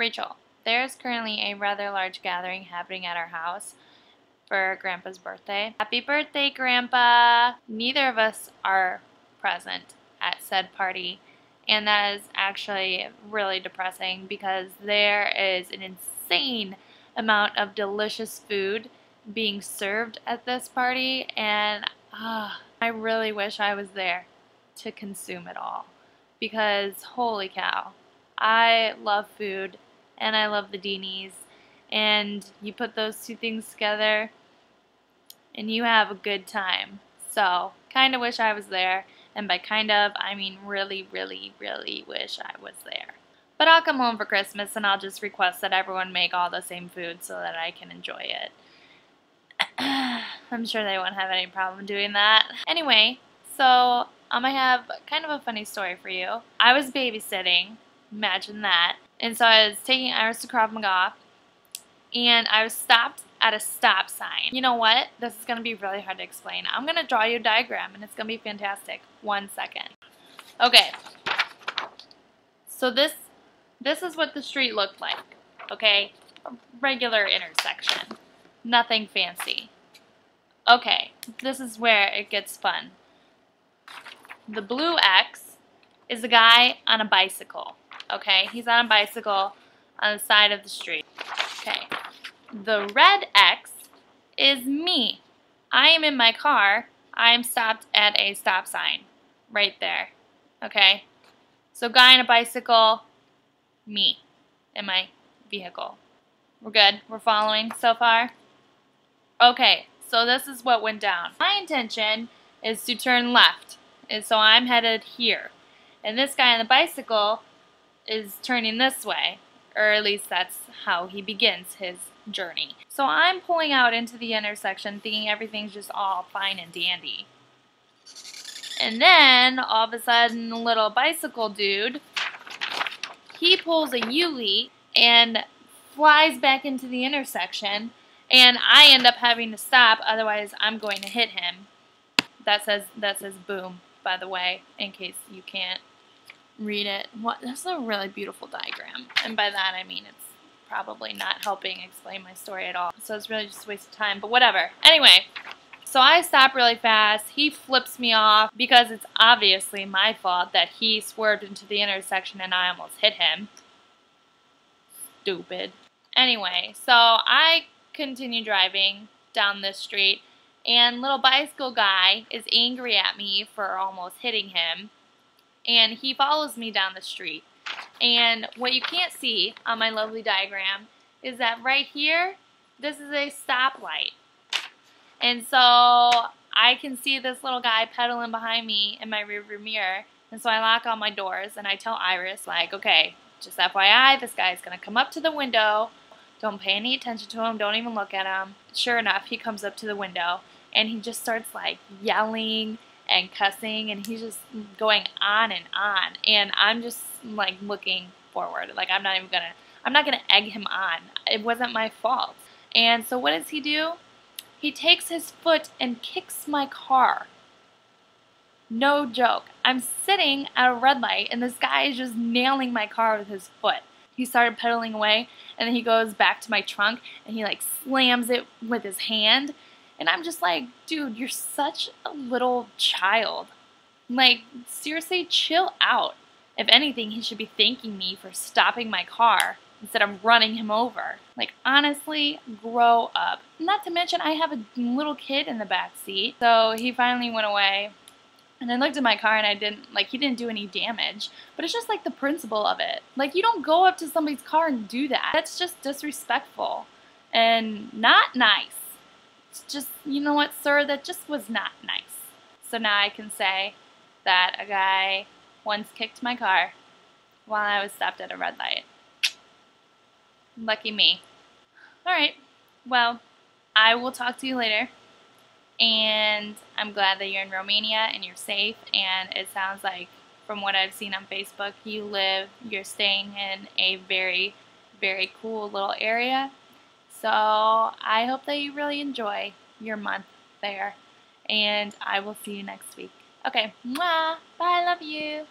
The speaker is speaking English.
Rachel, there's currently a rather large gathering happening at our house for Grandpa's birthday. Happy birthday, Grandpa! Neither of us are present at said party, and that is actually really depressing because there is an insane amount of delicious food being served at this party, and I really wish I was there to consume it all because holy cow, I love food and I love the Deenies, and you put those two things together and you have a good time. So, kind of wish I was there, and by kind of, I mean really, really, really wish I was there. But I'll come home for Christmas and I'll just request that everyone make all the same food so that I can enjoy it. I'm sure they won't have any problem doing that. Anyway, so I have kind of a funny story for you. I was babysitting, imagine that, and so I was taking Iris to Krav Maga, and I was stopped at a stop sign. You know what? This is going to be really hard to explain. I'm going to draw you a diagram, and it's going to be fantastic. 1 second. Okay. So this is what the street looked like, okay? A regular intersection. Nothing fancy. Okay, this is where it gets fun. The blue X is a guy on a bicycle, okay? He's on a bicycle on the side of the street. Okay. The red X is me. I am in my car. I am stopped at a stop sign right there, okay? So guy on a bicycle, me in my vehicle. We're good? We're following so far? Okay, so this is what went down. My intention is to turn left, and so I'm headed here. And this guy on the bicycle is turning this way, or at least that's how he begins his journey. So I'm pulling out into the intersection thinking everything's just all fine and dandy. And then, all of a sudden, the little bicycle dude, he pulls a U-Lee and flies back into the intersection, and I end up having to stop, otherwise I'm going to hit him. That says boom, by the way, in case you can't read it. What? That's a really beautiful diagram, and by that I mean it's probably not helping explain my story at all, so it's really just a waste of time, but whatever. Anyway, so I stop really fast. He flips me off because it's obviously my fault that he swerved into the intersection and I almost hit him. Stupid. Anyway, so I continue driving down this street, and little bicycle guy is angry at me for almost hitting him, and he follows me down the street. And what you can't see on my lovely diagram is that right here, this is a stoplight. And so I can see this little guy pedaling behind me in my rearview mirror, and so I lock all my doors and I tell Iris, like, okay, just FYI, this guy's gonna come up to the window. Don't pay any attention to him. Don't even look at him. Sure enough, he comes up to the window and he just starts like yelling and cussing, and he's just going on, and I'm just like looking forward. Like I'm not gonna egg him on. It wasn't my fault. And so what does he do? He takes his foot and kicks my car. No joke. I'm sitting at a red light and this guy is just nailing my car with his foot. He started pedaling away, and then he goes back to my trunk and he like slams it with his hand. And I'm just like, dude, you're such a little child. Like, seriously, chill out. If anything, he should be thanking me for stopping my car instead of running him over. Like, honestly, grow up. Not to mention, I have a little kid in the back seat. So he finally went away. And I looked at my car and he didn't do any damage. But it's just like the principle of it. Like, you don't go up to somebody's car and do that. That's just disrespectful and not nice. It's just, you know what, sir, that just was not nice. So now I can say that a guy once kicked my car while I was stopped at a red light. Lucky me. Alright, well, I will talk to you later. And I'm glad that you're in Romania and you're safe, and it sounds like from what I've seen on Facebook, you're staying in a very, very cool little area. So I hope that you really enjoy your month there, and I will see you next week. Okay, mwah, bye, love you.